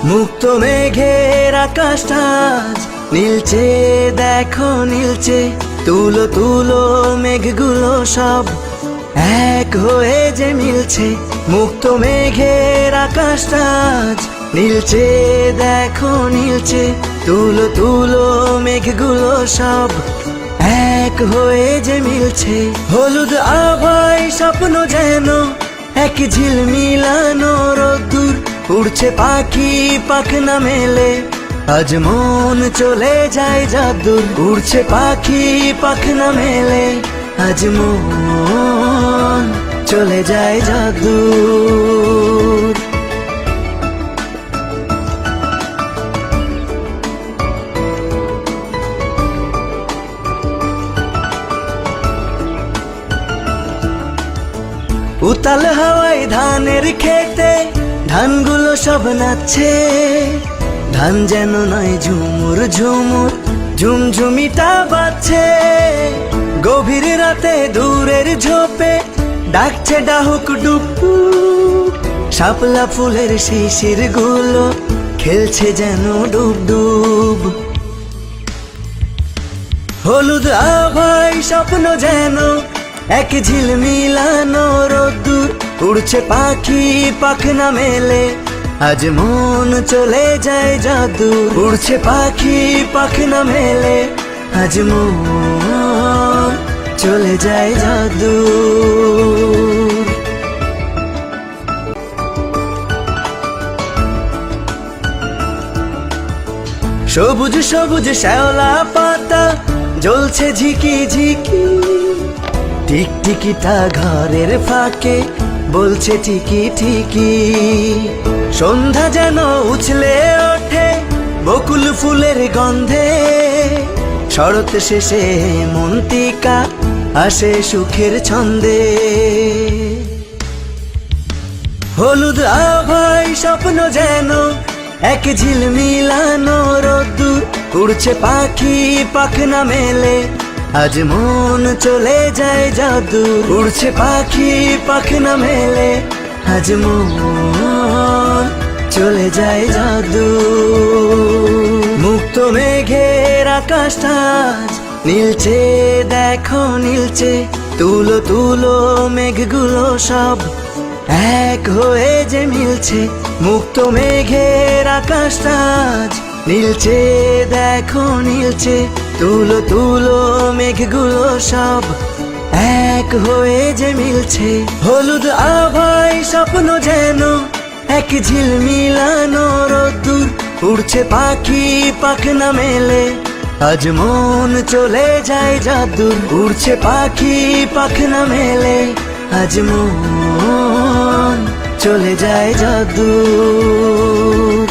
মুক্ত মেঘের আকাশটা নীলচে, দেখো নীলচে, তুলো তুলো মেঘগুলো সব এক হয়ে যে মিলছে। মুক্ত মেঘের আকাশটা নীলচে, দেখো নীলচে, তুলো তুলো মেঘগুলো সব এক হয়ে যে মিলছে। হলুদ আভায় স্বপ্ন যেন এক ঝিলমিলানো রোদ্দুর, উড়ছে পাখি পাখনা মেলে, আজ মন চলে যায় যাদুর। উড়ছে পাখি পাখনা মেলে, আজ মন চলে যায় যাদুর। উতাল হাওয়ায় ধানের খেতে ধানগুলো সব নাচছে, ধান যেন নয় ঝুমুর ঝুমুর ঝুমঝুমিটা বাজছে। গভীর রাতে দূরের ঝোপে ডাকছে ডাহুক ডুকু, শাপলা ফুলের শিশির গুলো খেলছে যেন ডুব ডুব। হলুদ আভায় স্বপ্ন যেন এক ঝিলমিলানো রোদ্দুর, উড়ছে পাখি পাখনা মেলে, আজ মন চলে যায় যাদুর। উড়ছে পাখি পাখনা মেলে, আজ মন চলে যায় যাদুর। সবুজ সবুজ শ্যাওলা পাতা জ্বলছে ঝিকি ঝিকি, টিকটিকিটা ঘরের ফাঁকে বলছে ঠিকি ঠিকি। সন্ধ্যা যেন উছলে ওঠে বকুল ফুলের গন্ধে, শরৎ শেষে মন্তিকা আসে সুখের ছন্দে। হলুদ আভায় স্বপ্ন যেন এক ঝিলমিলানো রোদ্দুর, উড়ছে পাখি পাখনা মেলে, আজ মন চলে যায় যাদুর। উড়ছে পাখি পাখনা মেলে, আজ মন চলে যায় যাদুর। মুক্ত মেঘের আকাশটা নীলচে, দেখো নীলচে, তুলো তুলো মেঘগুলো সব এক হয়ে যে মিলছে। মুক্ত মেঘের আকাশটা নীলচে, দেখো নীলচে, তুলো তুলো মেঘগুলো সব এক হয়ে যে মিলছে। হলুদ আভায় স্বপ্ন যেন এক ঝিলমিলানো রোদ্দুর, উড়ছে পাখি পাখনা মেলে, আজ মন চলে যায় যাদুর। উড়ছে পাখি পাখনা মেলে, আজ মন চলে যায় যাদুর।